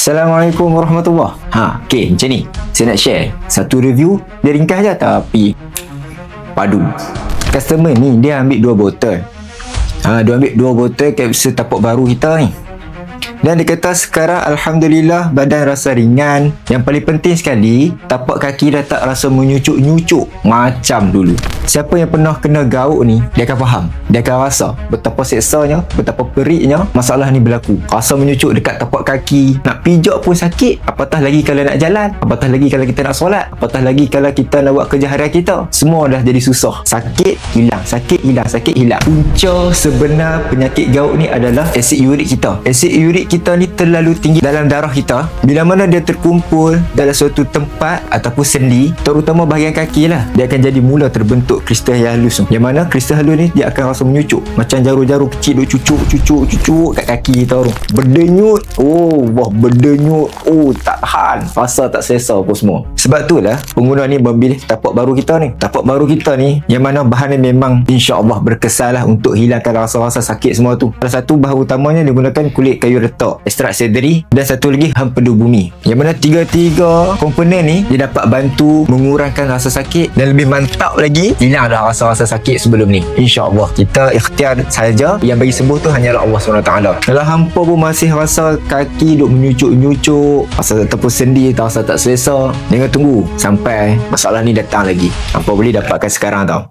Assalamualaikum warahmatullahi. Okey, macam ni. Saya nak share satu review. Dia ringkas je tapi padu. Customer ni dia ambil 2 botol. Dia ambil 2 botol kapsul tapak baru kita ni. Dan dia kata sekarang Alhamdulillah badan rasa ringan. Yang paling penting sekali, tapak kaki dah tak rasa menyucuk-nyucuk macam dulu. Siapa yang pernah kena gauk ni, dia akan faham. Dia akan rasa betapa seksanya, betapa periknya masalah ni berlaku. Rasa menyucuk dekat tapak kaki, nak pijak pun sakit. Apatah lagi kalau nak jalan, apatah lagi kalau kita nak solat, apatah lagi kalau kita nak buat kerja harian kita. Semua dah jadi susah. Sakit hilang, sakit hilang, sakit hilang. Punca sebenar penyakit gauk ni adalah asid urik kita. Asid urik kita ni terlalu tinggi dalam darah kita. Bila mana dia terkumpul dalam suatu tempat ataupun sendi, terutama bahagian kaki lah, dia akan jadi mula terbentuk kristal yang halus tu. Yang mana kristal halus ni dia akan rasa menyucuk, macam jarum-jarum kecil duk cucuk kat kaki kita tu. Berdenyut. Berdenyut. Tak tahan. Rasa tak selesa apa semua. Sebab tu lah pengguna ni memilih tapak baru kita ni. Tapak baru kita ni yang mana bahan ni memang insya-Allah berkesan lah untuk hilangkan rasa-rasa sakit semua tu. Salah satu bahan utamanya digunakan kulit kayu retak, ekstrak sederi, dan satu lagi hempedu bumi. Yang mana tiga-tiga komponen ni dia dapat bantu mengurangkan rasa sakit dan lebih mantap lagi hilang dah rasa-rasa sakit sebelum ni. InsyaAllah kita ikhtiar saja, yang bagi sembuh tu hanyalah Allah SWT. Kalau hampa pun masih rasa kaki duk menyucuk-nyucuk, rasa ataupun sendi tak rasa tak selesa, jangan tunggu sampai masalah ni datang lagi. Hampa boleh dapatkan sekarang tau.